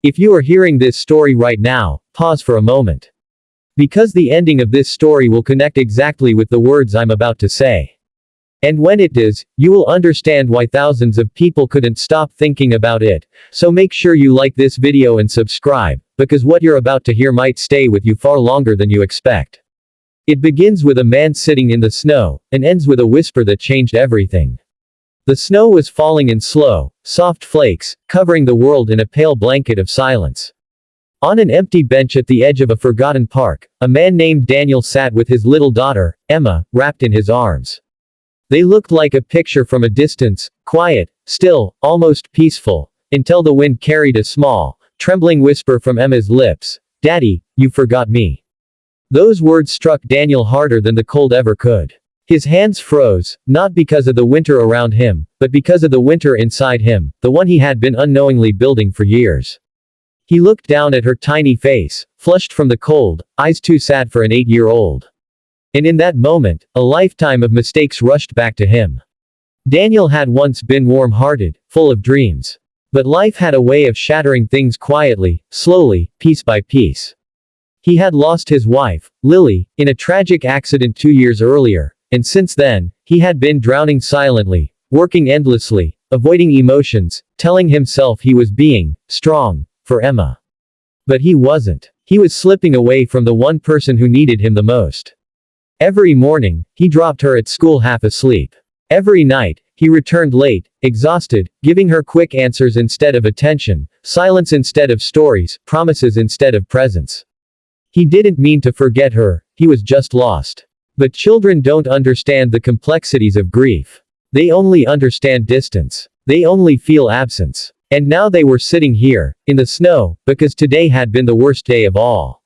If you are hearing this story right now, pause for a moment. Because the ending of this story will connect exactly with the words I'm about to say. And when it does, you will understand why thousands of people couldn't stop thinking about it. So make sure you like this video and subscribe, because what you're about to hear might stay with you far longer than you expect. It begins with a man sitting in the snow, and ends with a whisper that changed everything. The snow was falling in slow, soft flakes, covering the world in a pale blanket of silence. On an empty bench at the edge of a forgotten park, a man named Daniel sat with his little daughter, Emma, wrapped in his arms. They looked like a picture from a distance, quiet, still, almost peaceful, until the wind carried a small, trembling whisper from Emma's lips, "Daddy, you forgot me." Those words struck Daniel harder than the cold ever could. His hands froze, not because of the winter around him, but because of the winter inside him, the one he had been unknowingly building for years. He looked down at her tiny face, flushed from the cold, eyes too sad for an 8-year-old. And in that moment, a lifetime of mistakes rushed back to him. Daniel had once been warm-hearted, full of dreams. But life had a way of shattering things quietly, slowly, piece by piece. He had lost his wife, Lily, in a tragic accident 2 years earlier. And since then, he had been drowning silently, working endlessly, avoiding emotions, telling himself he was being strong for Emma. But he wasn't. He was slipping away from the one person who needed him the most. Every morning, he dropped her at school half asleep. Every night, he returned late, exhausted, giving her quick answers instead of attention, silence instead of stories, promises instead of presence. He didn't mean to forget her, he was just lost. But children don't understand the complexities of grief. They only understand distance. They only feel absence. And now they were sitting here, in the snow, because today had been the worst day of all.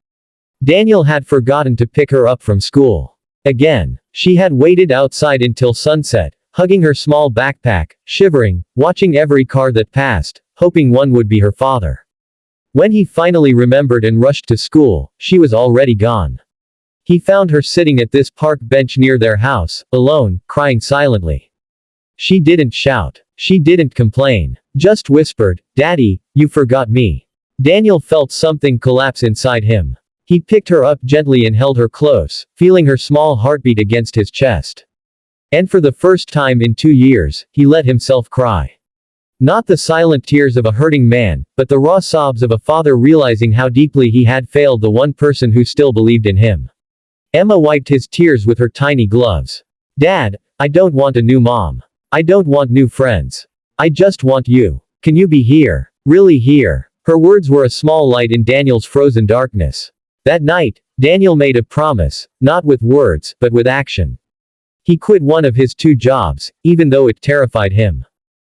Daniel had forgotten to pick her up from school. Again. She had waited outside until sunset, hugging her small backpack, shivering, watching every car that passed, hoping one would be her father. When he finally remembered and rushed to school, she was already gone. He found her sitting at this park bench near their house, alone, crying silently. She didn't shout. She didn't complain. Just whispered, "Daddy, you forgot me." Daniel felt something collapse inside him. He picked her up gently and held her close, feeling her small heartbeat against his chest. And for the first time in 2 years, he let himself cry. Not the silent tears of a hurting man, but the raw sobs of a father realizing how deeply he had failed the one person who still believed in him. Emma wiped his tears with her tiny gloves. "Dad, I don't want a new mom. I don't want new friends. I just want you. Can you be here? Really here?" Her words were a small light in Daniel's frozen darkness. That night, Daniel made a promise, not with words, but with action. He quit one of his 2 jobs, even though it terrified him.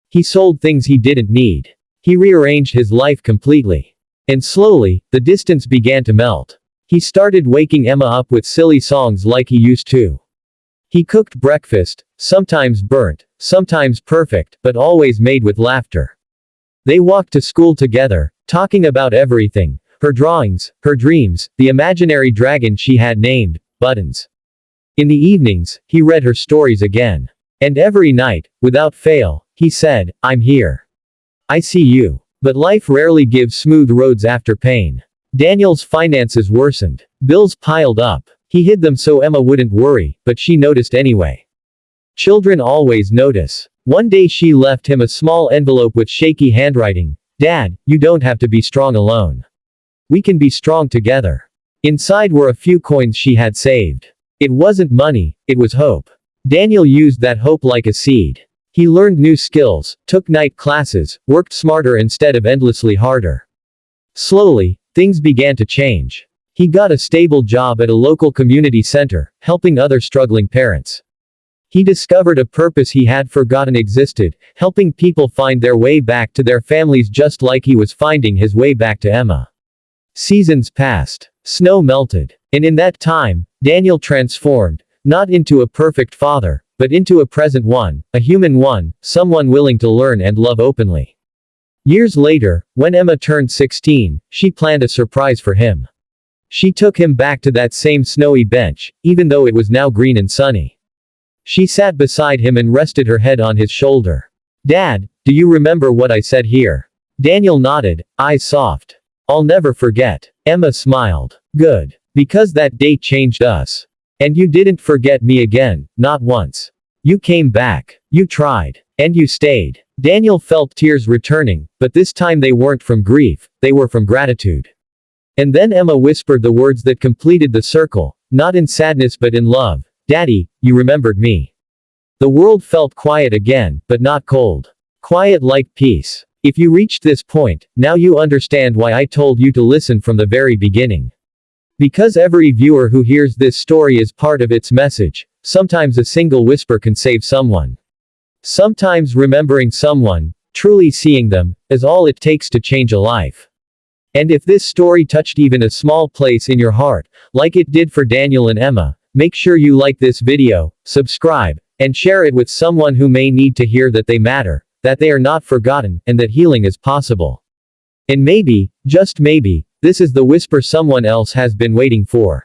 He sold things he didn't need. He rearranged his life completely. And slowly, the distance began to melt. He started waking Emma up with silly songs like he used to. He cooked breakfast, sometimes burnt, sometimes perfect, but always made with laughter. They walked to school together, talking about everything, her drawings, her dreams, the imaginary dragon she had named, Buttons. In the evenings, he read her stories again. And every night, without fail, he said, "I'm here. I see you." But life rarely gives smooth roads after pain. Daniel's finances worsened. Bills piled up. He hid them so Emma wouldn't worry, but she noticed anyway. Children always notice. One day she left him a small envelope with shaky handwriting. "Dad, you don't have to be strong alone. We can be strong together." Inside were a few coins she had saved. It wasn't money, it was hope. Daniel used that hope like a seed. He learned new skills, took night classes, worked smarter instead of endlessly harder. Slowly, things began to change. He got a stable job at a local community center, helping other struggling parents. He discovered a purpose he had forgotten existed, helping people find their way back to their families just like he was finding his way back to Emma. Seasons passed. Snow melted. And in that time, Daniel transformed, not into a perfect father, but into a present one, a human one, someone willing to learn and love openly. Years later, when Emma turned 16, she planned a surprise for him. She took him back to that same snowy bench, even though it was now green and sunny. She sat beside him and rested her head on his shoulder. "Dad, do you remember what I said here? Daniel nodded, eyes soft. I'll never forget. Emma smiled. Good. Because that date changed us. And you didn't forget me again, not once. You came back. You tried. And you stayed. Daniel felt tears returning, but this time they weren't from grief, they were from gratitude. And then Emma whispered the words that completed the circle, not in sadness but in love. Daddy, you remembered me. The world felt quiet again, but not cold. Quiet like peace. If you reached this point, now you understand why I told you to listen from the very beginning. Because every viewer who hears this story is part of its message, sometimes a single whisper can save someone. Sometimes remembering someone, truly seeing them, is all it takes to change a life. And if this story touched even a small place in your heart, like it did for Daniel and Emma, make sure you like this video, subscribe, and share it with someone who may need to hear that they matter, that they are not forgotten, and that healing is possible. And maybe, just maybe, this is the whisper someone else has been waiting for.